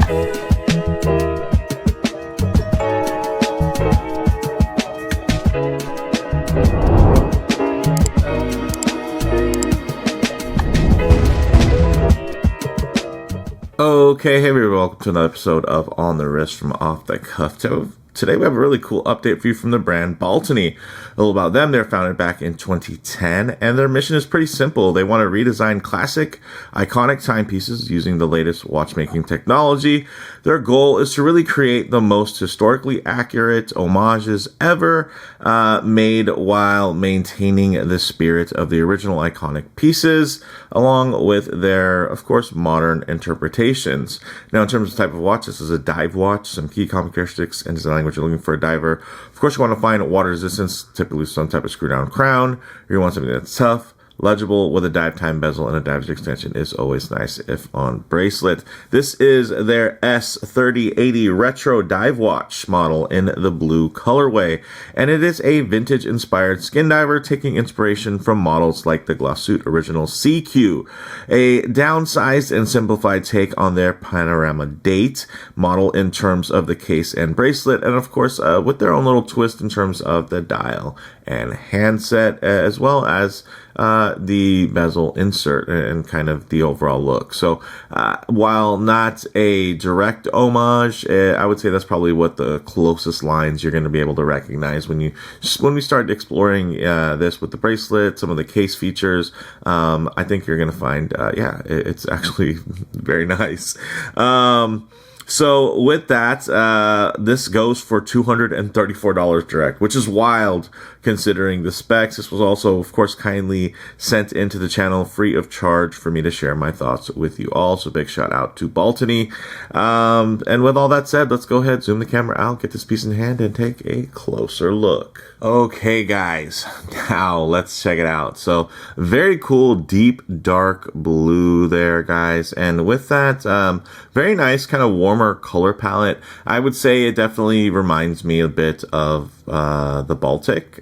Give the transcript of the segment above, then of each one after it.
Okay, hey everybody, welcome to another episode of On the Wrist from Off the Cuff. Today we have a really cool update for you from the brand Baltany. A little about them: they're founded back in 2010, and their mission is pretty simple. They want to redesign classic, iconic timepieces using the latest watchmaking technology. Their goal is to really create the most historically accurate homages ever made while maintaining the spirit of the original iconic pieces, along with their, of course, modern interpretations. Now, in terms of type of watch, this is a dive watch. Some key common characteristics and design what you're looking for a diver. Of course, you want to find water resistance, typically some type of screw down crown, or you want something that's tough, legible, with a dive time bezel and a dive extension is always nice if on bracelet. This is their S3080 retro dive watch model in the blue colorway, and it is a vintage inspired skin diver taking inspiration from models like the Glashütte original SeaQ, a downsized and simplified take on their panorama date model in terms of the case and bracelet, and of course with their own little twist in terms of the dial and handset, as well as the bezel insert and kind of the overall look. So while not a direct homage, I would say that's probably what the closest lines you're going to be able to recognize when we start exploring this with the bracelet, some of the case features. I think you're going to find, it's actually very nice. So with that, this goes for $234 direct, which is wild considering the specs. This was also, of course, kindly sent into the channel free of charge for me to share my thoughts with you all. So big shout out to Baltany. And with all that said, let's go ahead, zoom the camera out, get this piece in hand, and take a closer look. Okay, guys, now let's check it out. So very cool, deep, dark blue there, guys. And with that, very nice, kind of warmer color palette. I would say it definitely reminds me a bit of the Baltic.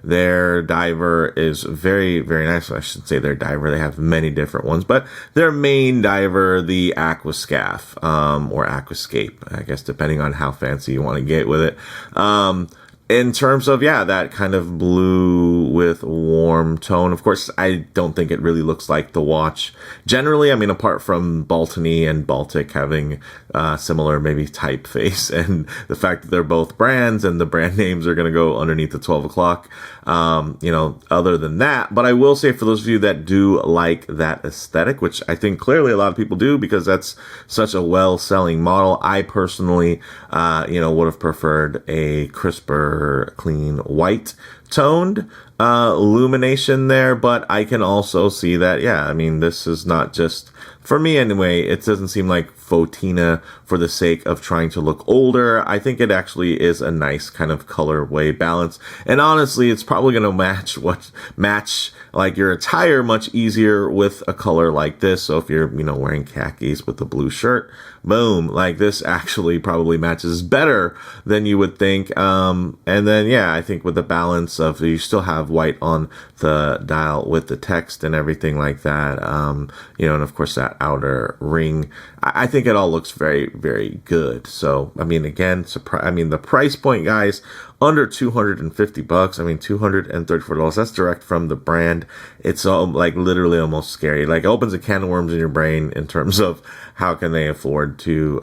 Their diver is very, very nice. I should say their diver. They have many different ones, but their main diver, the Aquascaf, or Aquascape, I guess, depending on how fancy you want to get with it. In terms of, that kind of blue with warm tone. Of course, I don't think it really looks like the watch. Generally, I mean, apart from Baltany and Baltic having similar maybe typeface, and the fact that they're both brands and the brand names are going to go underneath the 12 o'clock, other than that. But I will say, for those of you that do like that aesthetic, which I think clearly a lot of people do because that's such a well-selling model, I personally, would have preferred a crisper, clean white toned illumination there. But I can also see that, this is not just, for me anyway, it doesn't seem like faux-patina for the sake of trying to look older. I think it actually is a nice kind of colorway balance. And honestly, it's probably going to match like your attire much easier with a color like this. So if you're, wearing khakis with a blue shirt, boom, like this actually probably matches better than you would think. And then, I think with the balance of, you still have white on the dial with the text and everything like that. And of course that outer ring, I think it all looks very, very good. So, again, the price point, guys, under $250. $234. That's direct from the brand. It's literally almost scary. Like, it opens a can of worms in your brain in terms of how can they afford to,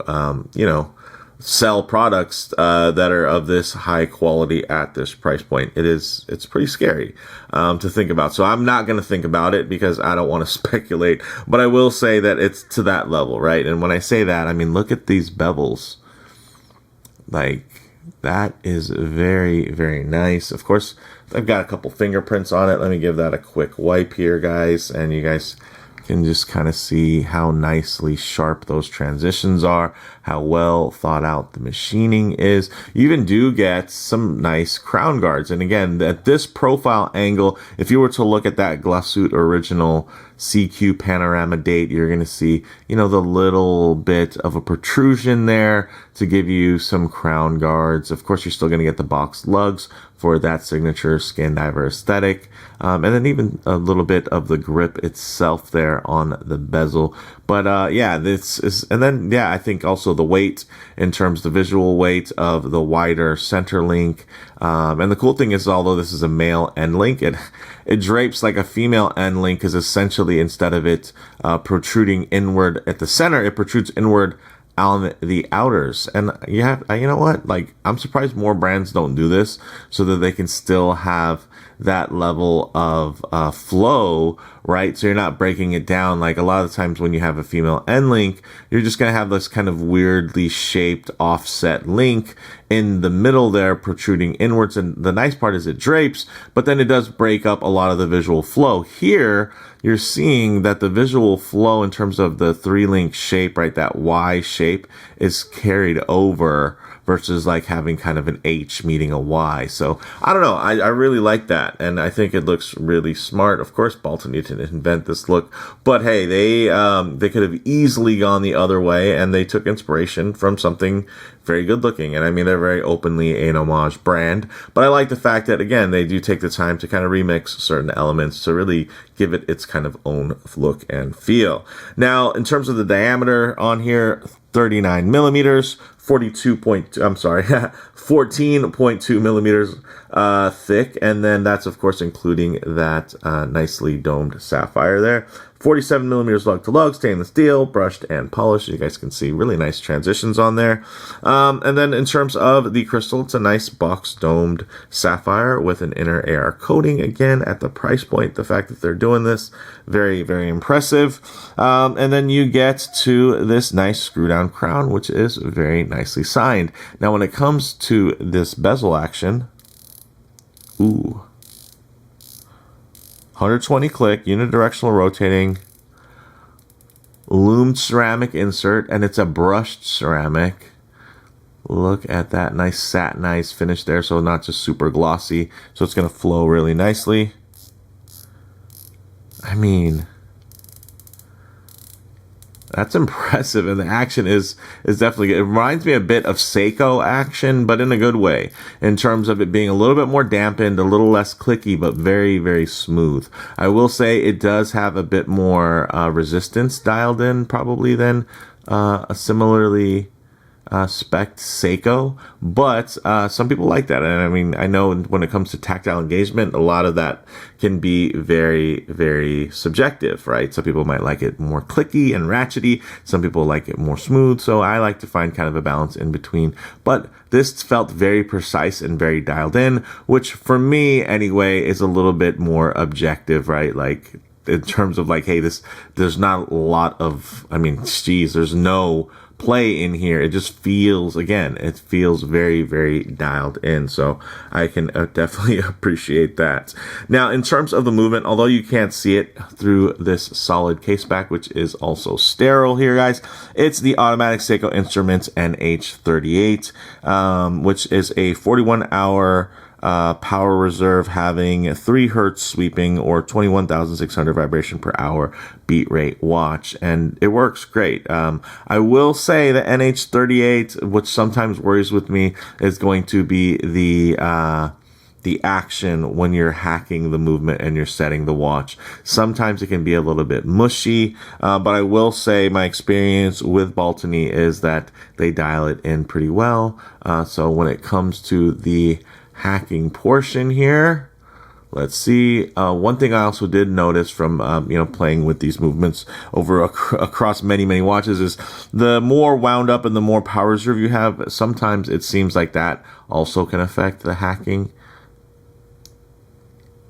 sell products that are of this high quality at this price point. It's pretty scary to think about. So I'm not going to think about it because I don't want to speculate, but I will say that it's to that level, right? And when I say that, look at these bevels. Like, that is very, very nice. Of course, I've got a couple fingerprints on it. Let me give that a quick wipe here, guys, and you guys can just kind of see how nicely sharp those transitions are, how well thought out the machining is. You even do get some nice crown guards. And again, at this profile angle, if you were to look at that Glashütte original SeaQ panorama date, you're going to see, the little bit of a protrusion there to give you some crown guards. Of course, you're still going to get the box lugs for that signature skin diver aesthetic. And then even a little bit of the grip itself there on the bezel. But yeah, this is, and then yeah, I think also the weight in terms of the visual weight of the wider center link. And the cool thing is, although this is a male end link, it drapes like a female end link, because essentially instead of it protruding inward at the center, it protrudes inward on the outers. And you know what? Like, I'm surprised more brands don't do this, so that they can still have that level of flow, right? So you're not breaking it down. Like, a lot of the times when you have a female end link, you're just going to have this kind of weirdly shaped offset link in the middle there, protruding inwards. And the nice part is it drapes, but then it does break up a lot of the visual flow. Here, you're seeing that the visual flow in terms of the 3-link shape, right, that Y shape, is carried over versus like having kind of an H meeting a Y. So I don't know. I really like that. And I think it looks really smart. Of course, Baltany didn't invent this look, but hey, they could have easily gone the other way, and they took inspiration from something very good looking. And I mean, they're very openly an homage brand, but I like the fact that, again, they do take the time to kind of remix certain elements to really give it its kind of own look and feel. Now, in terms of the diameter on here, 39 millimeters, 14.2 millimeters thick, and then that's of course including that nicely domed sapphire there. 47 millimeters lug to lug, stainless steel, brushed and polished. You guys can see really nice transitions on there. And then in terms of the crystal, it's a nice box domed sapphire with an inner AR coating. Again, at the price point, the fact that they're doing this, very, very impressive. And then you get to this nice screw down crown, which is very nicely signed. Now, when it comes to this bezel action, ooh, 120 click, unidirectional rotating, Lume ceramic insert, and it's a brushed ceramic. Look at that nice satinized finish there, so not just super glossy, so it's going to flow really nicely. I mean, that's impressive, and the action is definitely good. It reminds me a bit of SeaQ action, but in a good way, in terms of it being a little bit more dampened, a little less clicky, but very, very smooth. I will say it does have a bit more resistance dialed in, probably, than a similarly spec'd SeaQ, but some people like that. And I mean, I know when it comes to tactile engagement, a lot of that can be very, very subjective, right? Some people might like it more clicky and ratchety. Some people like it more smooth. So I like to find kind of a balance in between. But this felt very precise and very dialed in, which for me anyway is a little bit more objective, right? Like, in terms of like, hey, there's not a lot of, I mean, geez, there's no play in here. It just feels, again, it feels very, very dialed in. So I can definitely appreciate that. Now, in terms of the movement, although you can't see it through this solid case back, which is also sterile here, guys, it's the automatic SeaQ Instruments NH38, which is a 41-hour power reserve, having 3 hertz sweeping or 21,600 vibration per hour beat rate watch, and it works great. I will say the NH38, which sometimes worries with me, is going to be the action when you're hacking the movement and you're setting the watch. Sometimes it can be a little bit mushy, but I will say my experience with Baltany is that they dial it in pretty well. So when it comes to the hacking portion here, let's see. One thing I also did notice from playing with these movements over across many watches is the more wound up and the more power reserve you have, sometimes it seems like that also can affect the hacking.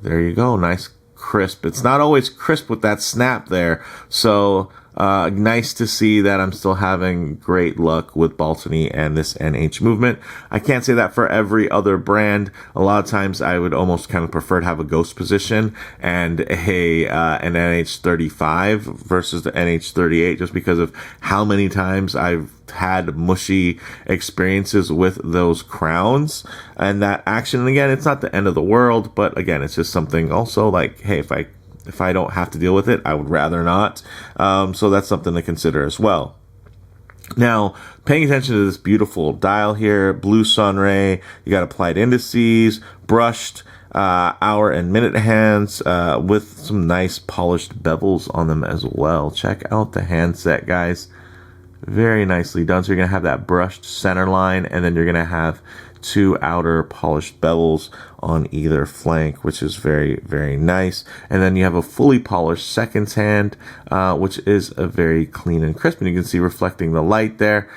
There you go, nice crisp. It's not always crisp with that snap there, so nice to see that I'm still having great luck with Baltany and this NH movement. I can't say that for every other brand. A lot of times I would almost kind of prefer to have a ghost position and an NH35 versus the NH38, just because of how many times I've had mushy experiences with those crowns and that action. And again, it's not the end of the world, but again, it's just something also like, hey, if I don't have to deal with it, I would rather not. So that's something to consider as well. Now, paying attention to this beautiful dial here, blue sunray, you got applied indices, brushed, hour and minute hands with some nice polished bevels on them as well. Check out the handset, guys. Very nicely done. So you're going to have that brushed center line, and then you're going to have 2 outer polished bevels on either flank, which is very, very nice. And then you have a fully polished second hand, which is a very clean and crisp. And you can see reflecting the light there,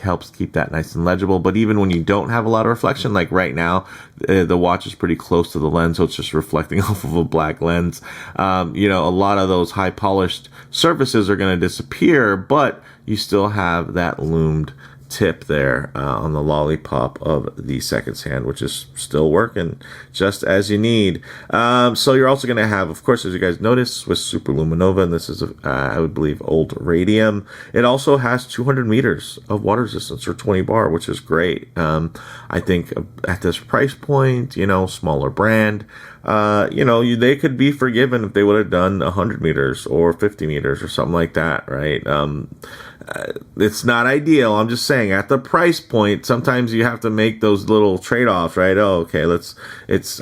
helps keep that nice and legible. But even when you don't have a lot of reflection, like right now, the watch is pretty close to the lens, so it's just reflecting off of a black lens. You know, a lot of those high polished surfaces are going to disappear, but you still have that lumed tip there on the lollipop of the second hand, which is still working just as you need. So you're also going to have, of course, as you guys notice, Swiss Super Luminova, and this is, I would believe, old radium. It also has 200 meters of water resistance, or 20 bar, which is great. I think at this price point, you know, smaller brand, you know, they could be forgiven if they would have done 100 meters or 50 meters or something like that, right? It's not ideal. I'm just saying, at the price point, sometimes you have to make those little trade-offs, right? Oh, okay,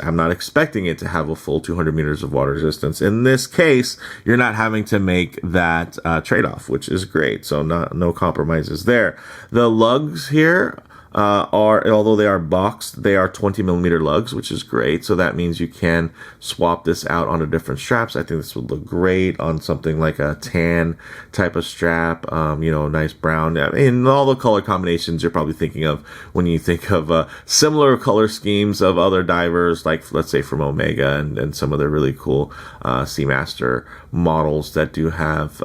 I'm not expecting it to have a full 200 meters of water resistance. In this case, you're not having to make that trade-off, which is great. So no compromises there. The lugs here although they are boxed, they are 20 millimeter lugs, which is great. So that means you can swap this out onto different straps. I think this would look great on something like a tan type of strap, you know, nice brown. In all the color combinations you're probably thinking of when you think of similar color schemes of other divers, like let's say from Omega and some of their really cool Seamaster models that do have,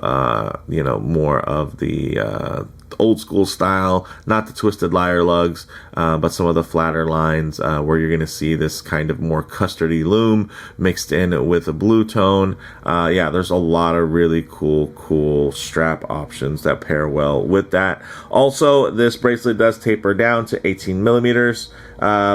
you know, more of the old school style, not the twisted lyre lugs, but some of the flatter lines where you're going to see this kind of more custardy lume mixed in with a blue tone. Yeah, there's a lot of really cool strap options that pair well with that. Also, this bracelet does taper down to 18 millimeters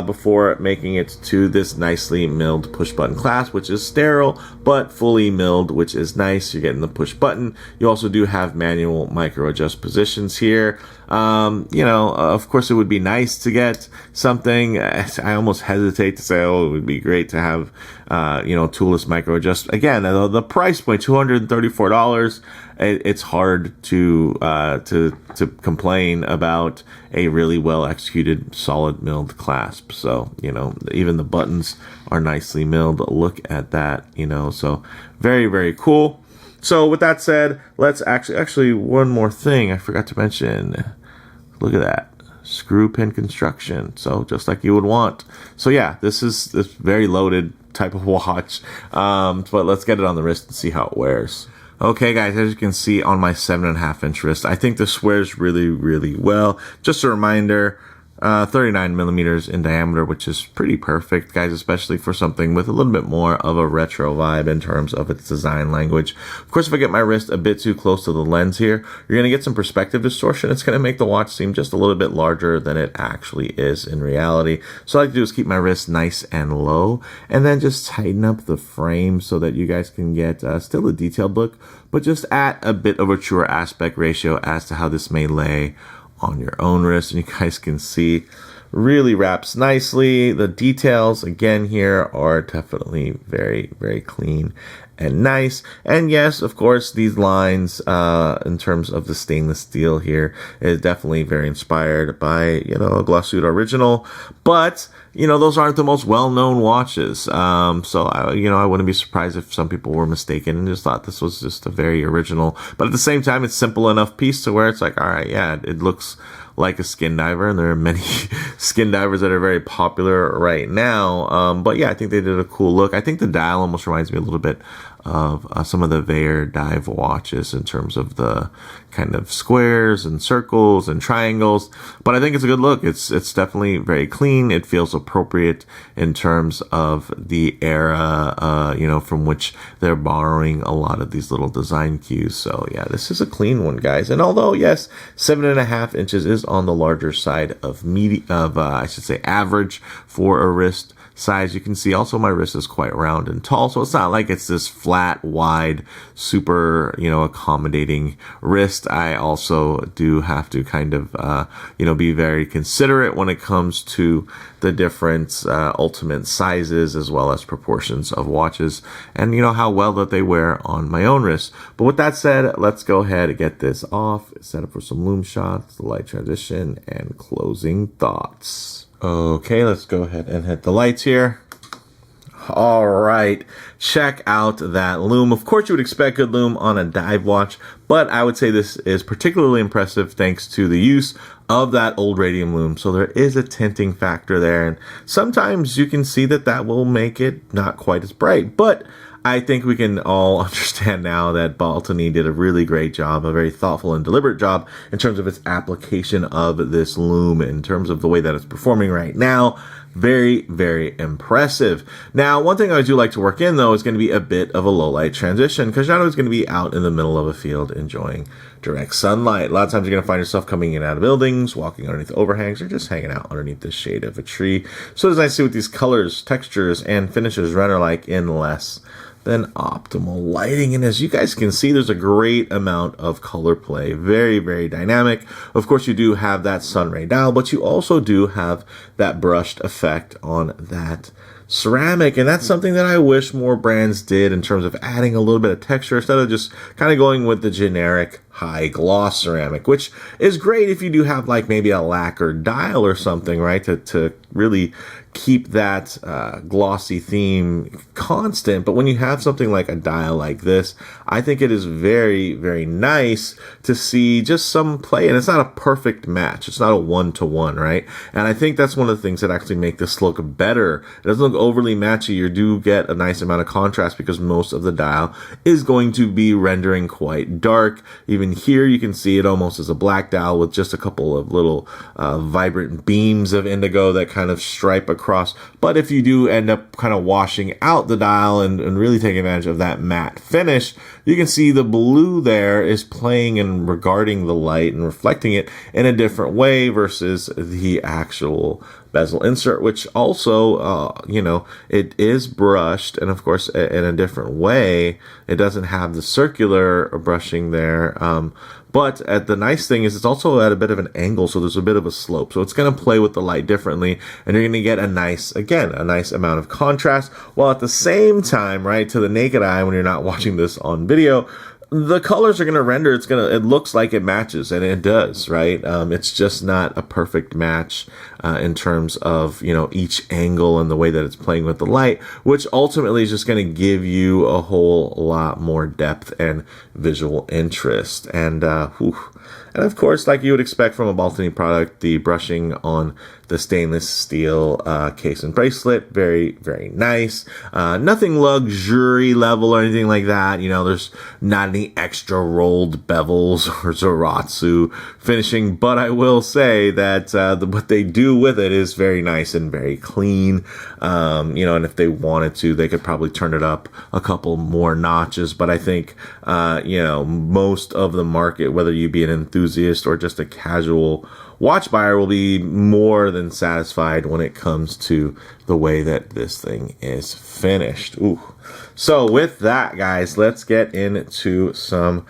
before making it to this nicely milled push button clasp, which is sterile but fully milled, which is nice. You're getting the push button. You also do have manual micro adjust positions here. You know, of course it would be nice to get something. I almost hesitate to say, oh, it would be great to have, you know, toolless micro adjust. Again, the price point, $234. It's hard to complain about a really well executed solid milled clasp. So, you know, even the buttons are nicely milled. Look at that, you know, so very, very cool. So with that said, let's actually one more thing I forgot to mention. Look at that. Screw pin construction. So just like you would want. So yeah, this is this very loaded type of watch. But let's get it on the wrist and see how it wears. Okay, guys, as you can see on my 7.5 inch wrist, I think this wears really, really well. Just a reminder, 39 millimeters in diameter, which is pretty perfect, guys, especially for something with a little bit more of a retro vibe in terms of its design language. Of course, if I get my wrist a bit too close to the lens here, you're going to get some perspective distortion. It's going to make the watch seem just a little bit larger than it actually is in reality. So what I like to do is keep my wrist nice and low, and then just tighten up the frame so that you guys can get still a detailed look, but just at a bit of a truer aspect ratio as to how this may lay on your own wrist. And you guys can see really wraps nicely. The details again here are definitely very, very clean and nice. And yes, of course, these lines in terms of the stainless steel here is definitely very inspired by, you know, a Glashütte original, but you know, those aren't the most well-known watches. So I wouldn't be surprised if some people were mistaken and just thought this was just a very original, but at the same time, it's simple enough piece to where it's like, all right, yeah, it looks like a skin diver, and there are many skin divers that are very popular right now. But yeah, I think they did a cool look. I think the dial almost reminds me a little bit of some of the Veyer dive watches in terms of the kind of squares and circles and triangles, but I think it's a good look. It's definitely very clean. It feels appropriate in terms of the era, you know, from which they're borrowing a lot of these little design cues. So yeah, this is a clean one, guys. And although yes, 7.5 inches is on the larger side of I should say average for a wrist, size. You can see also my wrist is quite round and tall, so it's not like it's this flat, wide, super, accommodating wrist. I also do have to kind of, be very considerate when it comes to the different ultimate sizes as well as proportions of watches and, how well that they wear on my own wrist. But with that said, let's go ahead and get this off, set up for some Lume shots, the light transition, and closing thoughts. Okay, let's go ahead and hit the lights here. All right, check out that Lume. Of course, you would expect good Lume on a dive watch, but I would say this is particularly impressive thanks to the use of that old radium Lume. So there is a tinting factor there, and sometimes you can see that will make it not quite as bright, but I think we can all understand now that Baltany did a really great job, a very thoughtful and deliberate job in terms of its application of this Lume, in terms of the way that it's performing right now. Very, very impressive. Now, one thing I do like to work in, though, is going to be a bit of a low light transition, because you're not always going to be out in the middle of a field enjoying direct sunlight. A lot of times you're going to find yourself coming in and out of buildings, walking underneath overhangs, or just hanging out underneath the shade of a tree. So it's nice to see what these colors, textures, and finishes render like in less than optimal lighting. And as you guys can see, there's a great amount of color play. Very, very dynamic. Of course, you do have that sun ray dial, but you also do have that brushed effect on that ceramic, and that's something that I wish more brands did in terms of adding a little bit of texture instead of just kind of going with the generic high gloss ceramic, which is great if you do have like maybe a lacquer dial or something, right, to really keep that glossy theme constant. But when you have something like a dial like this, I think it is very, very nice to see just some play. And it's not a perfect match. It's not a one-to-one, right? And I think that's one of the things that actually make this look better. It doesn't look overly matchy. You do get a nice amount of contrast because most of the dial is going to be rendering quite dark. Even here you can see it almost as a black dial with just a couple of little vibrant beams of indigo that kind of stripe across. But if you do end up kind of washing out the dial and really taking advantage of that matte finish, you can see the blue there is playing and regarding the light and reflecting it in a different way versus the actual bezel insert, which also, it is brushed, and of course in a different way. It doesn't have the circular brushing there, but the nice thing is it's also at a bit of an angle, so there's a bit of a slope, so it's going to play with the light differently, and you're going to get a nice amount of contrast, while at the same time, right, to the naked eye, when you're not watching this on video, the colors are going to render, it looks like it matches, and it does, right? It's just not a perfect match in terms of, each angle and the way that it's playing with the light, which ultimately is just going to give you a whole lot more depth and visual interest. And, and of course, like you would expect from a Baltany product, the brushing on the stainless steel case and bracelet, very, very nice. Nothing luxury level or anything like that. There's not any extra rolled bevels or Zaratsu finishing, but I will say that what they do with it is very nice and very clean. And if they wanted to, they could probably turn it up a couple more notches. But I think, most of the market, whether you be an enthusiast or just a casual watch buyer, will be more than satisfied when it comes to the way that this thing is finished. Ooh. So with that, guys, let's get into some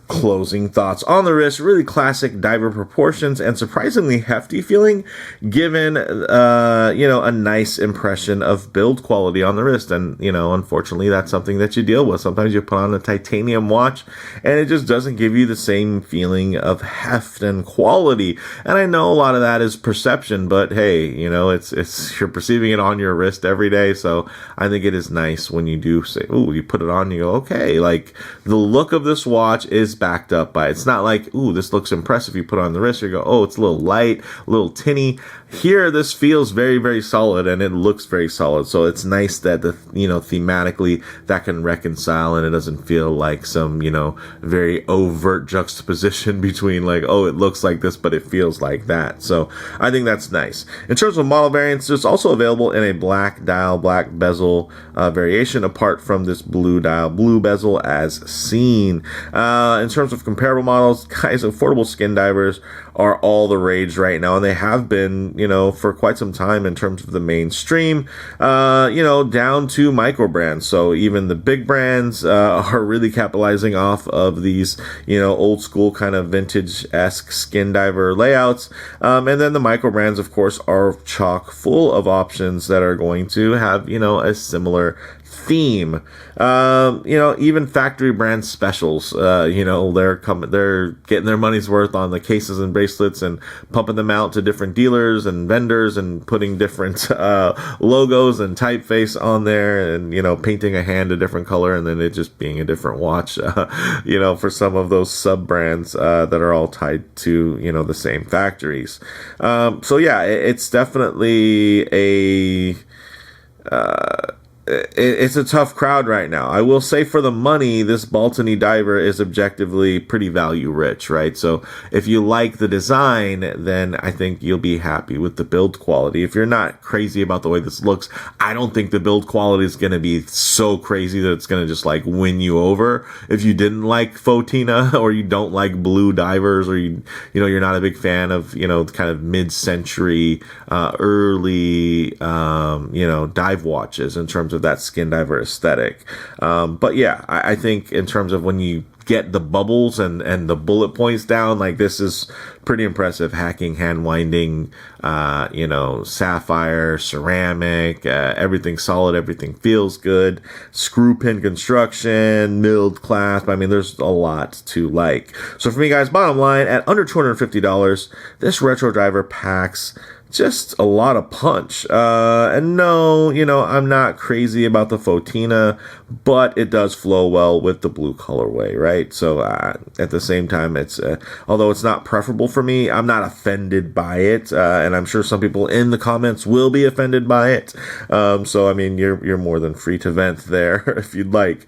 closing thoughts on the wrist. Really classic diver proportions and surprisingly hefty feeling, given a nice impression of build quality on the wrist. And unfortunately, that's something that you deal with. Sometimes you put on a titanium watch and it just doesn't give you the same feeling of heft and quality. And I know a lot of that is perception, but hey, it's you're perceiving it on your wrist every day. So I think it is nice when you do say, ooh, you put it on, you go, okay, like the look of this watch is backed up by, it's not like, ooh, this looks impressive, you put it on the wrist, you go, oh, it's a little light, a little tinny. Here, this feels very, very solid, and it looks very solid. So it's nice that thematically that can reconcile, and it doesn't feel like some, very overt juxtaposition between like, oh, it looks like this, but it feels like that. So I think that's nice. In terms of model variants, it's also available in a black dial, black bezel variation, apart from this blue dial, blue bezel as seen. In in terms of comparable models, guys, affordable skin divers are all the rage right now, and they have been, you know, for quite some time in terms of the mainstream, you know, down to microbrands. So even the big brands are really capitalizing off of these, you know, old school kind of vintage-esque skin diver layouts. And then the microbrands, of course, are chock full of options that are going to have, you know, a similar theme. You know, even factory brand specials, you know, they're getting their money's worth on the cases and bracelets and pumping them out to different dealers and vendors and putting different logos and typeface on there, and, you know, painting a hand a different color and then it just being a different watch, you know, for some of those sub brands that are all tied to, you know, the same factories. So yeah, it's definitely it's a tough crowd right now. I will say, for the money, this Baltany Diver is objectively pretty value rich, right? So if you like the design, then I think you'll be happy with the build quality. If you're not crazy about the way this looks, I don't think the build quality is going to be so crazy that it's going to just like win you over. If you didn't like faux-patina, or you don't like blue divers, or you know, you're not a big fan of, you know, kind of mid-century, early, you know, dive watches in terms of that skin diver aesthetic. But yeah, I think in terms of when you get the bubbles and the bullet points down, like, this is pretty impressive. Hacking, hand winding, you know, sapphire, ceramic, everything solid, everything feels good. Screw pin construction, milled clasp. I mean, there's a lot to like. So for me, guys, bottom line, at under $250, this retro diver packs just a lot of punch. And no, you know, I'm not crazy about the faux-patina, but it does flow well with the blue colorway, right? So at the same time, it's although it's not preferable for me, I'm not offended by it, and I'm sure some people in the comments will be offended by it. So I mean, you're more than free to vent there if you'd like.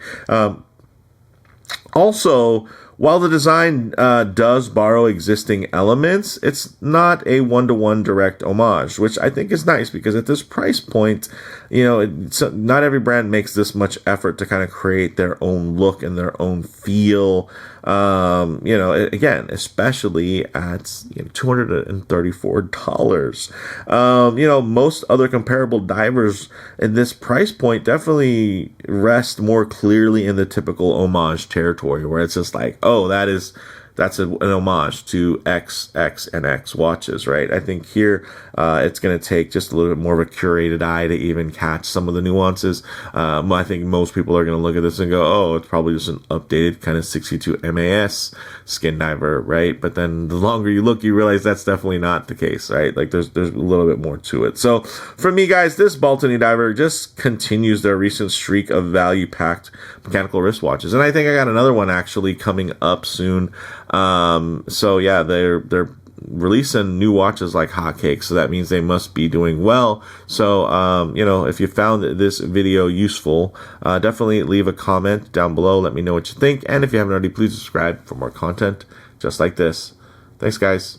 Also, while the design does borrow existing elements, it's not a one-to-one direct homage, which I think is nice, because at this price point, you know, not every brand makes this much effort to kind of create their own look and their own feel. You know, again, especially at, you know, $234. You know, most other comparable divers in this price point definitely rest more clearly in the typical homage territory, where it's just like, oh, that's an homage to X, and X watches, right? I think here it's going to take just a little bit more of a curated eye to even catch some of the nuances. I think most people are going to look at this and go, oh, it's probably just an updated kind of 62 MAS skin diver, right? But then the longer you look, you realize that's definitely not the case, right? Like, there's a little bit more to it. So for me, guys, this Baltany Diver just continues their recent streak of value-packed mechanical wristwatches. And I think I got another one actually coming up soon. So yeah, they're releasing new watches like hotcakes, so that means they must be doing well. So, you know, if you found this video useful, definitely leave a comment down below. Let me know what you think. And if you haven't already, please subscribe for more content just like this. Thanks, guys.